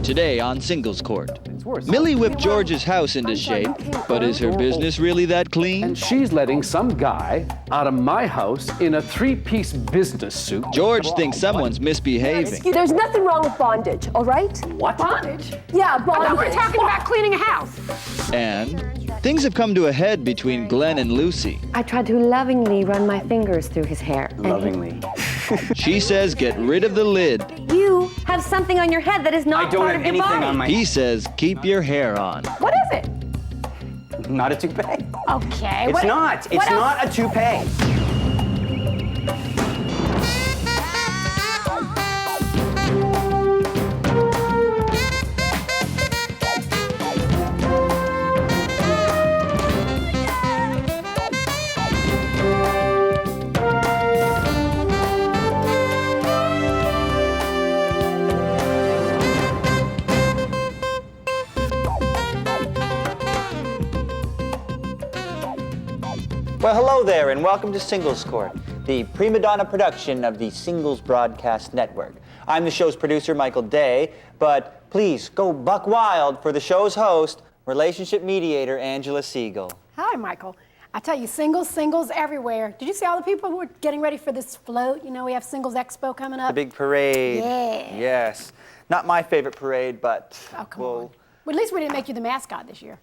Today on Singles Court. It's worse. Millie whipped George's house into shape, but is her business really that clean? And she's letting some guy out of my house in a three-piece business suit. George thinks someone's misbehaving. There's nothing wrong with bondage, all right? What? Bondage? Yeah, I bondage. thought we were talking about cleaning a house. And things have come to a head between Glenn and Lucy. I tried to lovingly run my fingers through his hair. Lovingly. She says get rid of the lid. You have something on your head that is not I don't part have of your anything body. on my He says keep your hair on. What is it? Not a toupee. Okay. It's not. It's not a toupee. Well, hello there, and welcome to Singles Court, the prima donna production of the Singles Broadcast Network. I'm the show's producer, Michael Day, but please go buck wild for the show's host, relationship mediator, Angela Segal. Hi, Michael. I tell you, singles everywhere. Did you see all the people who are getting ready for this float? You know, we have Singles Expo coming up. The big parade. Yeah. Yes. Not my favorite parade, but Oh, come on. Well, at least we didn't make you the mascot this year.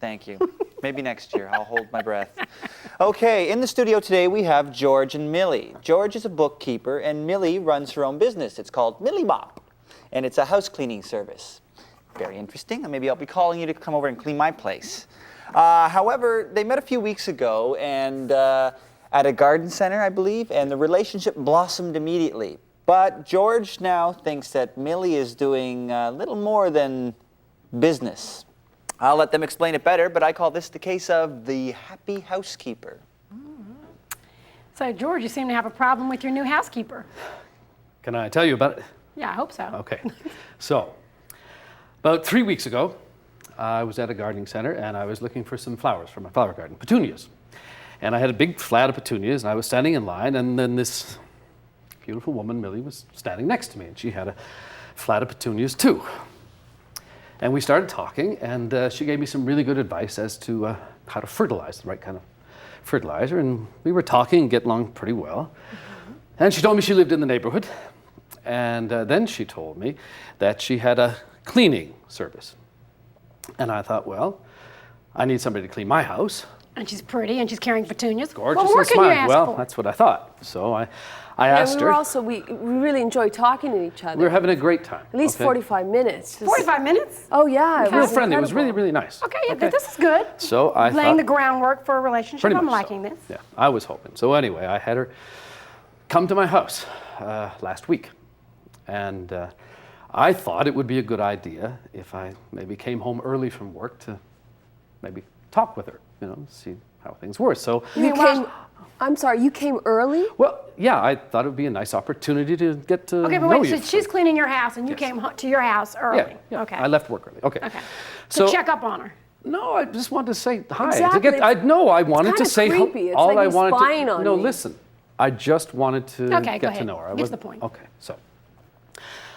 Thank you. Maybe next year. I'll hold my breath. Okay, in the studio today we have George and Millie. George is a bookkeeper and Millie runs her own business. It's called Millie Mop, and it's a house cleaning service. Very interesting. Maybe I'll be calling you to come over and clean my place. However, they met a few weeks ago and at a garden center, I believe, and the relationship blossomed immediately. But George now thinks that Millie is doing a little more than business. I'll let them explain it better, but I call this the case of the happy housekeeper. So, George, you seem to have a problem with your new housekeeper. Can I tell you about it? Yeah, I hope so. Okay. So, about 3 weeks ago, I was at a gardening center and I was looking for some flowers for my flower garden, petunias. And I had a big flat of petunias and I was standing in line, and then this beautiful woman, Millie, was standing next to me, and she had a flat of petunias too. And we started talking, and she gave me some really good advice as to how to fertilize, the right kind of fertilizer. And we were talking and getting along pretty well. Mm-hmm. And she told me she lived in the neighborhood. And then she told me that she had a cleaning service. And I thought, well, I need somebody to clean my house. And she's pretty, and she's carrying petunias. Gorgeous What more and can you smart. ask Well, for? that's what I thought. So I asked her. We really enjoy talking to each other. We were having a great time. At least okay? 45 minutes. 45 minutes? Oh, yeah. Real friendly. It was really, really nice. Okay, yeah, this is good. So I Laying thought, the groundwork for a relationship. pretty I'm much so. liking this. Yeah, I was hoping. So anyway, I had her come to my house last week. And I thought it would be a good idea if I maybe came home early from work to maybe talk with her, see how things were. So I'm sorry, you came early? well, yeah, I thought it would be a nice opportunity to get to Okay, but know wait, you. so she's cleaning your house, and you Yes. came to your house early. Yeah. Okay. I left work early. Okay. Okay. So To check up on her. No, I just wanted to say hi. Exactly. I wanted to kinda say creepy. It's all like I you're wanted spying to. on No, me. listen. I just wanted to Okay, go get to ahead. know her. I Get to the wasn't- point. Okay, so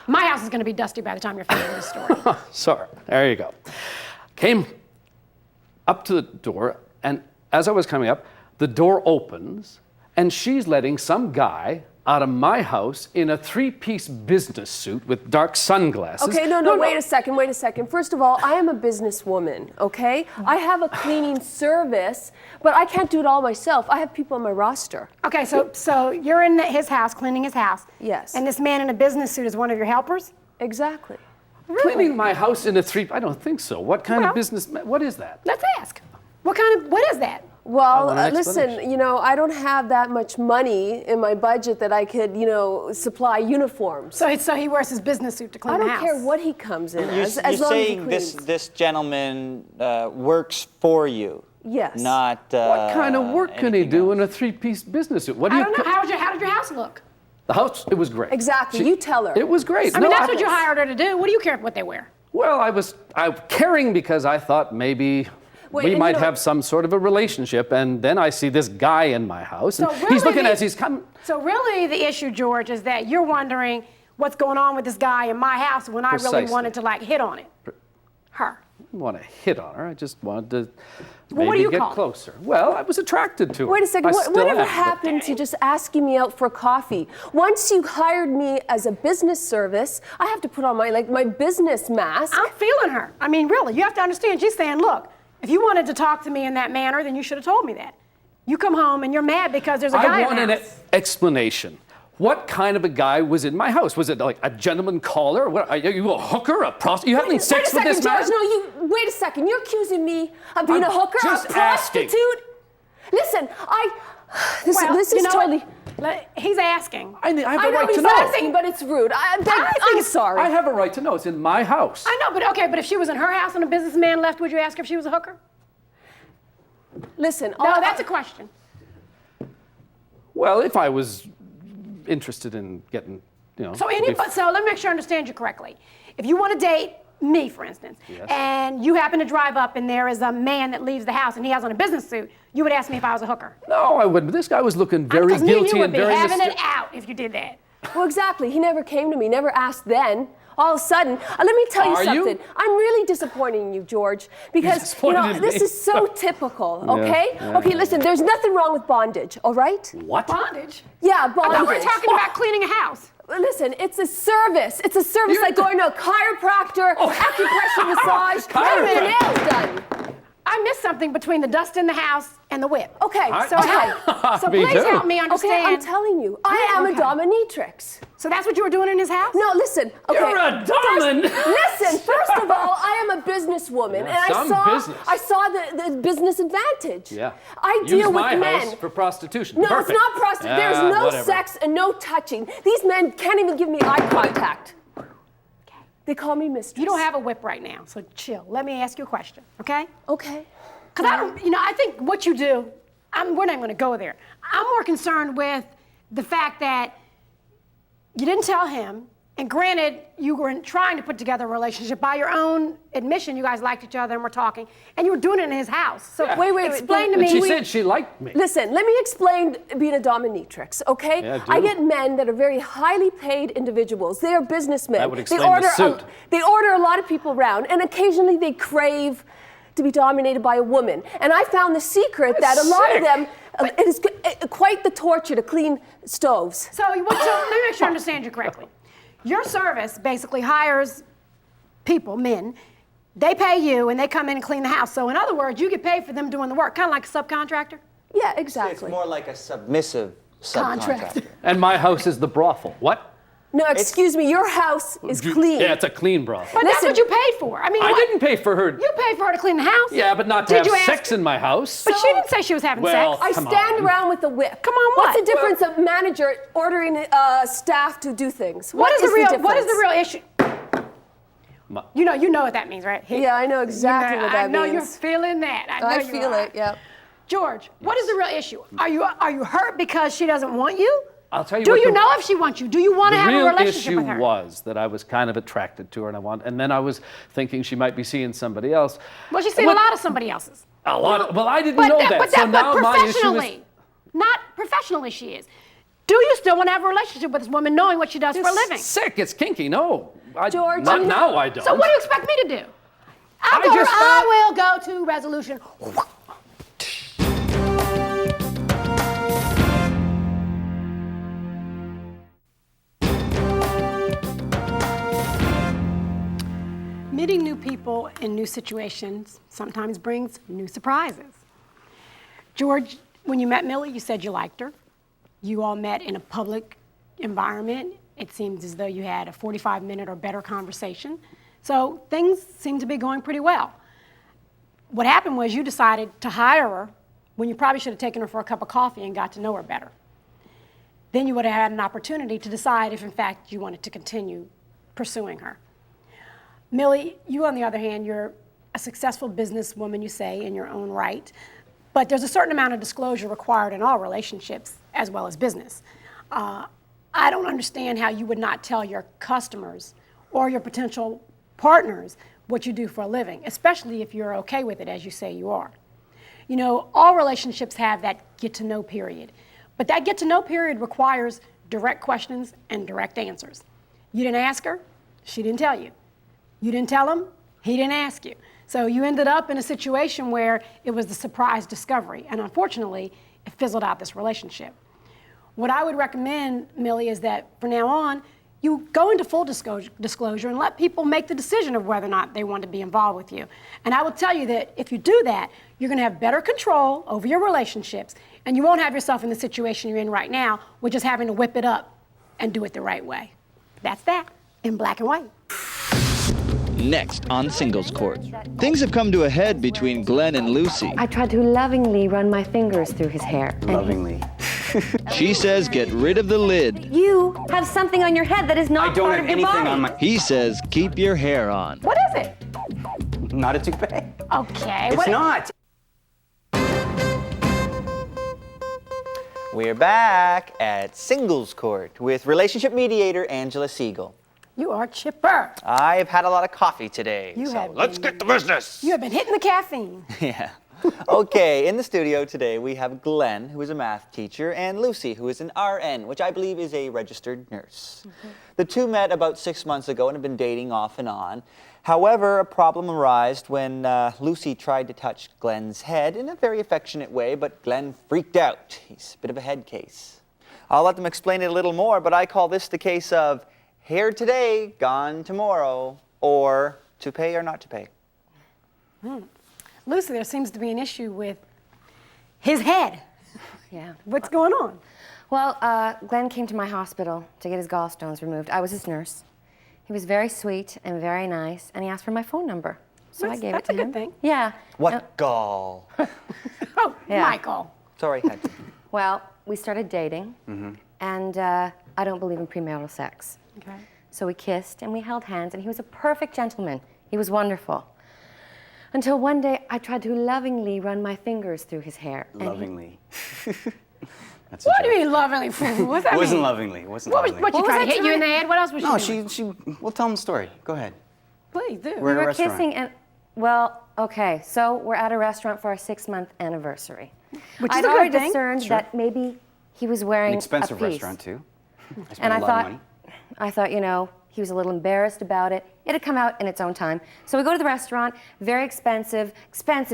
My house is going to be dusty by the time you're finished with this story. sorry. There you go. Came up to the door, and as I was coming up, the door opens, and she's letting some guy out of my house in a three-piece business suit with dark sunglasses. Okay, no, wait a second. First of all, I am a businesswoman, okay? I have a cleaning service, but I can't do it all myself. I have people on my roster. Okay, so you're in his house, cleaning his house. Yes. And this man in a business suit is one of your helpers? Exactly. Cleaning my house in a three... I don't think so. What kind Well- of business... What is that? Let's ask. What is that? Well, want an listen, explanation. I don't have that much money in my budget that I could, supply uniforms. So he wears his business suit to clean I the don't house. care what he comes in You're as long as he saying cleans. this gentleman works for you? Yes. Not. What kind of work can he anything do else. in a three-piece business suit? What do I you? don't know. How did your house look? The house, it was great. Exactly. You tell her. It was great. I mean, No, that's what you hired her to do. What do you care what they wear? Well, I was caring because I thought maybe Wait, we and might you know- have some sort of a relationship, and then I see this guy in my house, and So he's really looking as he's coming. So really the issue, George, is that you're wondering what's going on with this guy in my house when I really Precisely. wanted to like hit on it. Her. I didn't want to hit on her. I just wanted to Well, what do maybe you get call it? closer. Well, I was attracted to her. Wait a second. I still Whatever am, but- happened to just asking me out for coffee? Once you hired me as a business service, I have to put on my business mask. I'm feeling her. I mean, really, you have to understand. She's saying, look, if you wanted to talk to me in that manner, then you should have told me that. You come home and you're mad because there's a guy I in want the an house. explanation. What kind of a guy was in my house? Was it like a gentleman caller? What, are you a hooker, a prostitute? You having sex with this man? George, no, wait a second. You're accusing me of being I'm a hooker, just a prostitute? asking. Listen, this Well, is you know totally... what? He's asking. I have a I know right to he's know. asking, but it's rude. I'm sorry. I have a right to know. It's in my house. I know, but okay, but if she was in her house and a businessman left, would you ask her if she was a hooker? Listen, No, that's a question. Well, if I was interested in getting, So let me make sure I understand you correctly. If you want to date me, for instance, Yes. and you happen to drive up and there is a man that leaves the house and he has on a business suit, you would ask me if I was a hooker. No, I wouldn't. This guy was looking very Because me and guilty you and would be very having it out if you did that. Well, exactly. He never came to me, never asked then. All of a sudden, let me tell you Are you? something. I'm really disappointing you, George, because disappointed in this me. is so typical. Okay? yeah, Okay, listen. There's nothing wrong with bondage. All right? What? Bondage? Yeah, I bondage. thought we were talking about cleaning a house. Listen, it's a service. It's a service like going to a chiropractor, acupressure massage, having your nails done. I missed something between the dust in the house and the whip. Okay, So, so Me please too. help me okay, understand. I'm telling you, I am a Okay. dominatrix. So that's what you were doing in his house? No, listen. Okay. You're a domin. Listen, first of all, I am a businesswoman, Yeah, and some business. I saw the business advantage. Yeah. I Use deal my with house men. for prostitution. No, Perfect. it's not prostitution. There's no whatever. sex and no touching. These men can't even give me eye contact. They call me mistress. You don't have a whip right now, so chill. Let me ask you a question, okay? Okay. Because I think what you do, we're not going to go there. I'm more concerned with the fact that you didn't tell him, and granted, you were trying to put together a relationship. By your own admission, you guys liked each other and were talking, and you were doing it in his house. So Wait, explain to And me. she said she liked me. Listen, let me explain being a dominatrix, okay? Yeah, do. I get men that are very highly paid individuals. They are businessmen. That would explain the suit. They order a lot of people around, and occasionally they crave to be dominated by a woman. And I found the secret that a lot of sick. them, it is quite the torture to clean stoves. So let me make sure I understand you correctly. Your service basically hires people, men. They pay you, and they come in and clean the house. So in other words, you get paid for them doing the work, kind of like a subcontractor. Yeah, It's exactly. more like a submissive Contract. subcontractor. And my house is the brothel. What? No, excuse me, your house is clean. Yeah, it's a clean brothel. But that's Listen. what you paid for. I mean, I what? didn't pay for her. You paid for her to clean the house. Yeah, but not to Did have you ask- sex in my house. But she didn't say she was having Well, sex. I Come stand on. around with the whip. Come on, What's what? the difference of manager ordering staff to do things? What is the difference? real issue? You know what that means, right? Yeah, I know exactly what that I know means. you're feeling that. I know I you feel are. it, yeah. George, what is the real issue? Are you hurt because she doesn't want you? I'll tell you Do what you the- know if she wants you? Do you want to The have a real relationship issue with her? was that I was kind of attracted to her, and then I was thinking she might be seeing somebody else. Well, she's seen What- a lot of somebody else's. A lot. Well, I didn't know that. So now my issue is. professionally, not professionally, she is. Do you still want to have a relationship with this woman, knowing what she does for a living? Sick. It's kinky. No. George, Not I'm now. I don't. So what do you expect me to do? I I will go to resolution. Meeting new people in new situations sometimes brings new surprises. George, when you met Millie, you said you liked her. You all met in a public environment. It seems as though you had a 45-minute or better conversation. So things seem to be going pretty well. What happened was you decided to hire her when you probably should have taken her for a cup of coffee and got to know her better. Then you would have had an opportunity to decide if, in fact, you wanted to continue pursuing her. Millie, you, on the other hand, you're a successful businesswoman, you say, in your own right. But there's a certain amount of disclosure required in all relationships, as well as business. I don't understand how you would not tell your customers or your potential partners what you do for a living, especially if you're okay with it, as you say you are. You know, all relationships have that get-to-know period. But that get-to-know period requires direct questions and direct answers. You didn't ask her, she didn't tell you. You didn't tell him, he didn't ask you. So you ended up in a situation where it was the surprise discovery, and unfortunately, it fizzled out this relationship. What I would recommend, Millie, is that from now on, you go into full disclosure and let people make the decision of whether or not they want to be involved with you. And I will tell you that if you do that, you're going to have better control over your relationships, and you won't have yourself in the situation you're in right now, which is having to whip it up and do it the right way. That's that, in black and white. Next on Singles Court. Things have come to a head between Glenn and Lucy. I tried to lovingly run my fingers through his hair. Lovingly. She says get rid of the lid. You have something on your head that is not I don't part have of your anything body. on my... He says keep your hair on. What is it? Not a toupee. Okay. It's not. We're back at Singles Court with relationship mediator Angela Segal. You are chipper. I've had a lot of coffee today, You so have let's been- get to business. You have been hitting the caffeine. Yeah. Okay, in the studio today we have Glenn, who is a math teacher, and Lucy, who is an RN, which I believe is a registered nurse. The two met about 6 months ago and have been dating off and on. However, a problem arose when Lucy tried to touch Glenn's head in a very affectionate way, but Glenn freaked out. He's a bit of a head case. I'll let them explain it a little more, but I call this the case of here today, gone tomorrow, or to pay or not to pay. Lucy, there seems to be an issue with his head. Yeah. What's going on? Well, Glenn came to my hospital to get his gallstones removed. I was his nurse. He was very sweet and very nice, and he asked for my phone number. So I gave it to him. That's a good thing. Yeah. What gall? Oh, Yeah. Michael. Sorry, Head. Well, we started dating, and I don't believe in premarital sex. Okay. So we kissed and we held hands, and he was a perfect gentleman. He was wonderful. Until one day, I tried to lovingly run my fingers through his hair. and he- Lovingly. That's a What do joke. you mean lovingly? What's that It wasn't mean? lovingly. It wasn't What was lovingly. what, you What was trying to I hit you in the trying- head? What else was No, she doing? we'll tell him the story. Go ahead. Please do. We're We at a were restaurant. kissing, and well, okay, so we're at a restaurant for our 6-month anniversary. Which is I'd a good already thing. discerned Sure. that maybe he was wearing An expensive a piece. restaurant, too. I spent And a I lot thought, of money. you know, he was a little embarrassed about it. It had come out in its own time. So we go to the restaurant, very expensive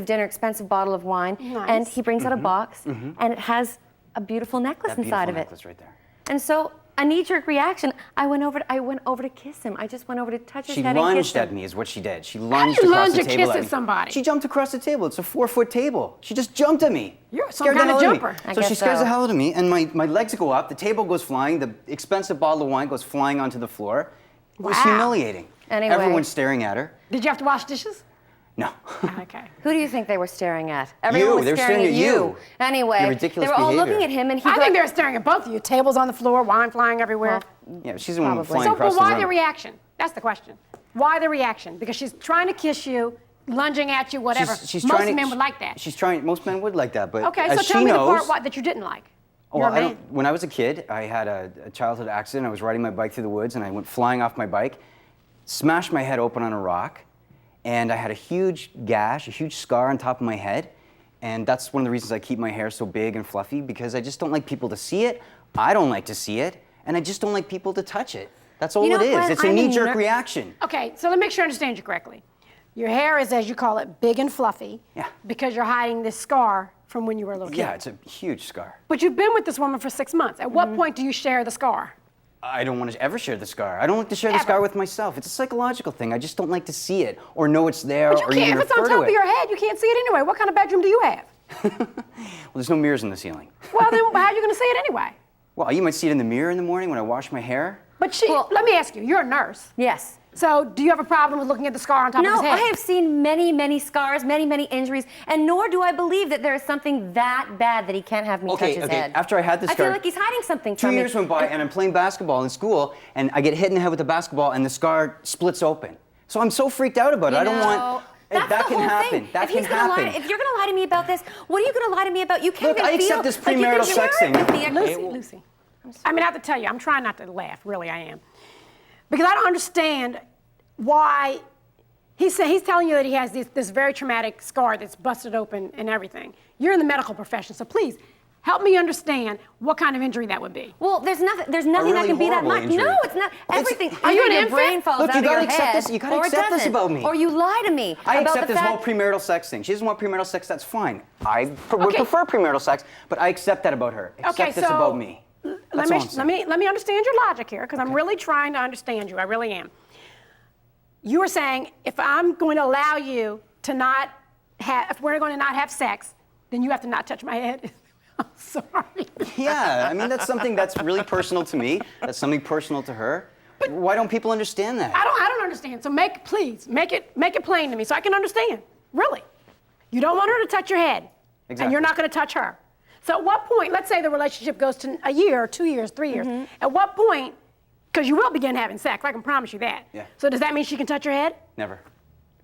dinner, expensive bottle of wine, Nice. and he brings out a box, and it has a beautiful necklace That inside beautiful of it. necklace right there. And so, a knee-jerk reaction, I went over to kiss him. I just went over to touch his She head and kiss lunged him. at me is what she did. She do lunged you across lunge the a table kiss at at me. somebody? She jumped across the table. It's a 4-foot table. She just jumped at me. You're some Scared the kind of hell out me. jumper. I So she guess scares so. the hell out of me, and my legs go up, the table goes flying, the expensive bottle of wine goes flying onto the floor. It was Wow. humiliating. Anyway. Everyone's staring at her. Did you have to wash dishes? No. Okay. Who do you think they were staring at? Everyone was they were staring at you. Anyway, Your ridiculous they were all behavior. looking at him, and he I got, think they were staring at both of you. Tables on the floor, wine flying everywhere. Yeah, she's the one Probably. flying So, across but why the the room. reaction? That's the question. Why the reaction? Because she's trying to kiss you, lunging at you, whatever. She's Most trying to- men would like that. She's trying. Most men would like that, but Okay, as so she tell me the knows, part that you didn't like. Oh, You're a well, man. when I was a kid, I had a childhood accident. I was riding my bike through the woods, and I went flying off my bike, smashed my head open on a rock, and I had a huge gash, a huge scar on top of my head. And that's one of the reasons I keep my hair so big and fluffy, because I just don't like people to see it. I don't like to see it, and I just don't like people to touch it. That's all You know, it is. Glenn, It's a I'm a knee-jerk ner- reaction. Okay, so let me make sure I understand you correctly. Your hair is, as you call it, big and fluffy. Yeah. Because you're hiding this scar from when you were a little kid. Yeah, it's a huge scar. But you've been with this woman for 6 months. At what point do you share the scar? I don't want to ever share the scar. I don't like to share the Ever. scar with myself. It's a psychological thing. I just don't like to see it or know it's there But you or can't. even If it's on refer top to of it. your head, you can't see it anyway. What kind of bedroom do you have? Well, there's no mirrors in the ceiling. Well, then how are you going to see it anyway? Well, you might see it in the mirror in the morning when I wash my hair. But let me ask you, you're a nurse. yes. So do you have a problem with looking at the scar on top of No, his head? I have seen many, many scars, many, many injuries, and nor do I believe that there is something that bad that he can't have me touch his head. After I had the I scar, feel like he's hiding something 2 from me. years went by, and I'm playing basketball in school, and I get hit in the head with the basketball, and the scar splits open. So I'm so freaked out about it. I don't want. That's that the can whole happen. thing. That if can happen. If you're gonna lie to me about this, what are you gonna lie to me about? You can't Look, I even feel accept this like you can premarital sex share it thing. with me. Lucy. I mean, I have to tell you, I'm trying not to laugh. Really, I am. Because I don't understand why he's telling you that he has this very traumatic scar that's busted open and everything. You're in the medical profession, so please Help me understand what kind of injury that would be. Well, there's nothing that really can be that horrible much. injury. No, it's not. Everything. Are you either an your infant? brain falls Look, out you of your gotta accept head, this- you gotta or it accept this doesn't. about me. Or you lie to me I about accept the this fact. whole premarital sex thing. She doesn't want premarital sex, that's fine. I would Okay. prefer premarital sex, but I accept that about her. Accept Okay, this so about me. That's all I'm saying. let me understand your logic here, because I'm really trying to understand you. I really am. You are saying if I'm going to allow you to not have, if we're going to not have sex, then you have to not touch my head. I'm sorry. Yeah, I mean, that's something that's really personal to me. That's something personal to her. But why don't people understand that? I don't understand. So please make it plain to me so I can understand. Really, you don't want her to touch your head, and Exactly. you're not going to touch her. So at what point? Let's say the relationship goes to a year, 2 years, 3 years. Mm-hmm. At what point? Because you will begin having sex. I can promise you that. Yeah. So does that mean she can touch your head? Never.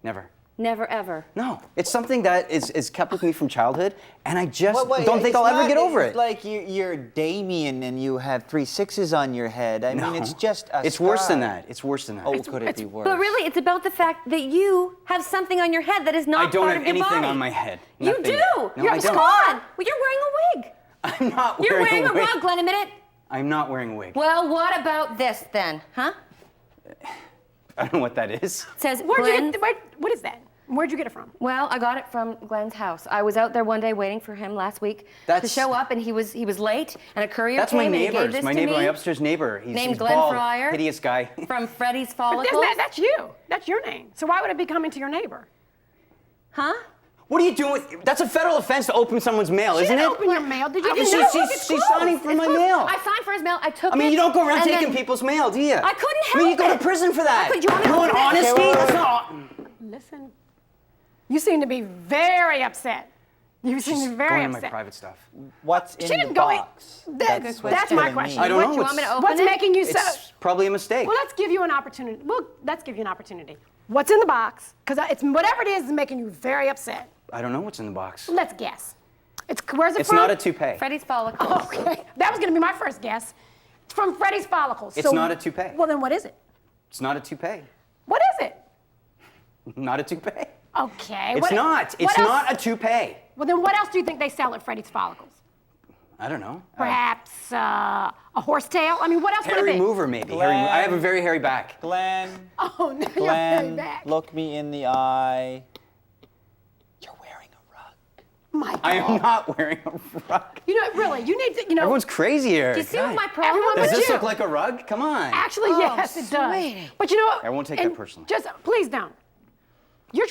Never. Never ever. No, it's something that is kept with me from childhood, and I just Well, don't think it's I'll ever not- get over it's it. like you're Damien and you have 3 6s on your head. I mean, it's just a It's worse than scar. that. It's worse than that. Oh, could it be worse? But really, it's about the fact that you have something on your head that is not I don't part have of your anything body. on my head. You Nothing. do. No, You're I don't. Come on. Well, you're wearing a wig. I'm not You're wearing wearing a a wig. rug, Glenn. Admit it. I'm not wearing a wig. Well, what about this then, huh? I don't know what that is. It says What is that? Where'd you get it from? Well, I got it from Glenn's house. I was out there one day waiting for him last week to That's- show up, and he was late, and a courier That's came my and he gave neighbor's. this My to neighbor, me my upstairs neighbor. He's named he's Glenn bald, Fryer. hideous guy. from Freddie's But Follicles. that's you. That's your name. So why would it be coming to your neighbor? Huh? What are you doing with? That's a federal offense to open someone's mail, She isn't didn't it? open your mail. Did you? I Didn't mean, know? she's- Look, it's she's closed. signing for It's my closed. mail. I signed for his mail. I took it. I mean, you don't go around and taking then- people's mail, do you? I couldn't I mean, you help go it. to prison for that. Do you want me to want open it? honesty? Okay, wait, That's wait. not. Listen, you seem to be very upset. You seem to She's be very going into my upset. private stuff. What's in She the didn't go in. box? That's what's my killing question. me. I don't know. You want me to open What's it? making you so? It's probably a mistake. Well, let's give you an opportunity. What's in the box? Because it's whatever it is making you very upset. I don't know what's in the box. Let's guess. Where's it It's from? not a toupee. Freddie's Follicles. Okay, that was going to be my first guess. It's from Freddie's Follicles. It's not a toupee. Well, then what is it? It's not a toupee. What is it? Not a toupee. Okay. It's what- not. what It's else- not a toupee. Well, then what else do you think they sell at Freddie's Follicles? I don't know. Perhaps a horsetail? I mean, what else would Hairy it be? mover, maybe. Glenn. I have a very hairy back. Glenn, Oh, no, you're very Glenn, back. look me in the eye. You're wearing a rug. My I God. am not wearing a rug. You know, really, you need to, Everyone's crazy here. Do you see what God. my problem Everyone Does is? this you. look like a rug? Come on. Actually, Oh, yes, it does. sweetie. But you know what? I won't take and that personally. Just please don't. You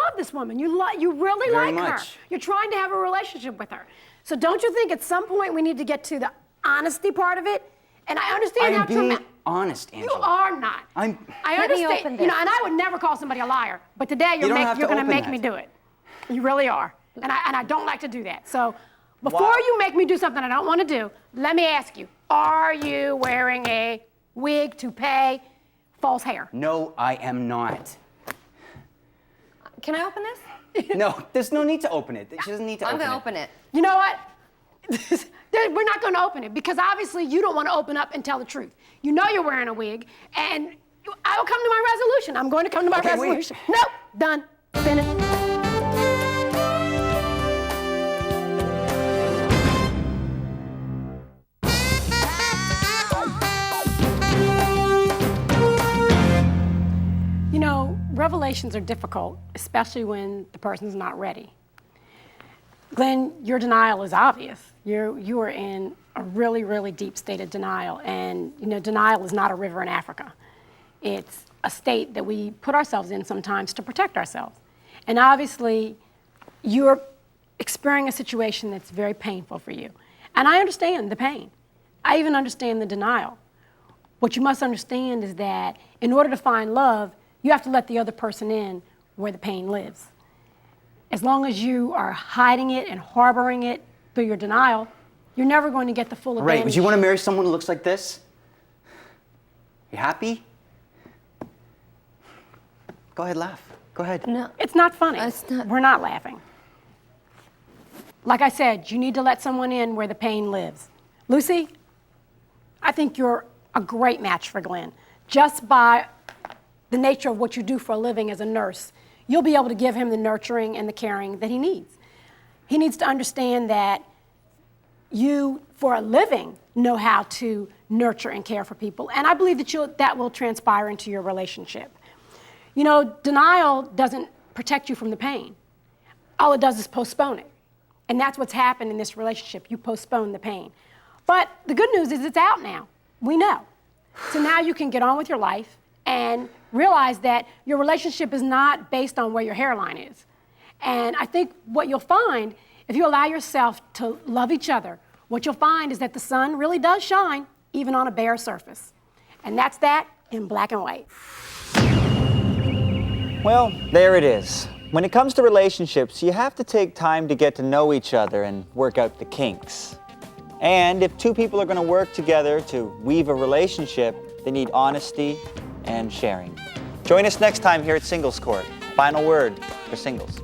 love this woman. You really Very like her. much. You're trying to have a relationship with her. So don't you think at some point we need to get to the honesty part of it? And I understand how I'm being traumatic. honest, You Angela. are not. I'm- I Let me understand. open You know, this. and I would never call somebody a liar. But today You don't have you're to going to open make that. me do it. You really are. And I don't like to do that. So before Wow. you make me do something I don't want to do, let me ask you: are you wearing a wig, toupee, false hair? No, I am not. Can I open this? No, there's no need to open it. She doesn't need to I'm open going to it. open it. You know what? We're not going to open it because obviously you don't want to open up and tell the truth. You know you're wearing a wig, and I will come to my resolution. I'm going to come to my Okay, wait. resolution. Nope, done, finished. You know, revelations are difficult, especially when the person's not ready. Glenn, your denial is obvious. You are in a really, really deep state of denial. And, you know, denial is not a river in Africa. It's a state that we put ourselves in sometimes to protect ourselves. And obviously, you're experiencing a situation that's very painful for you. And I understand the pain. I even understand the denial. What you must understand is that in order to find love, you have to let the other person in where the pain lives. As long as you are hiding it and harboring it through your denial, you're never going to get the full advantage. Right, would you want to marry someone who looks like this? You happy? Go ahead, laugh. Go ahead. No. It's not funny. It's not. We're not laughing. Like I said, you need to let someone in where the pain lives. Lucy, I think you're a great match for Glenn. Just by the nature of what you do for a living as a nurse, you'll be able to give him the nurturing and the caring that he needs. He needs to understand that you, for a living, know how to nurture and care for people. And I believe that that will transpire into your relationship. You know, denial doesn't protect you from the pain. All it does is postpone it. And that's what's happened in this relationship. You postpone the pain. But the good news is it's out now. We know. So now you can get on with your life and realize that your relationship is not based on where your hairline is. And I think what you'll find, if you allow yourself to love each other, what you'll find is that the sun really does shine, even on a bare surface. And that's that in black and white. Well, there it is. When it comes to relationships, you have to take time to get to know each other and work out the kinks. And if two people are going to work together to weave a relationship, they need honesty and sharing. Join us next time here at Singles Court. Final word for singles.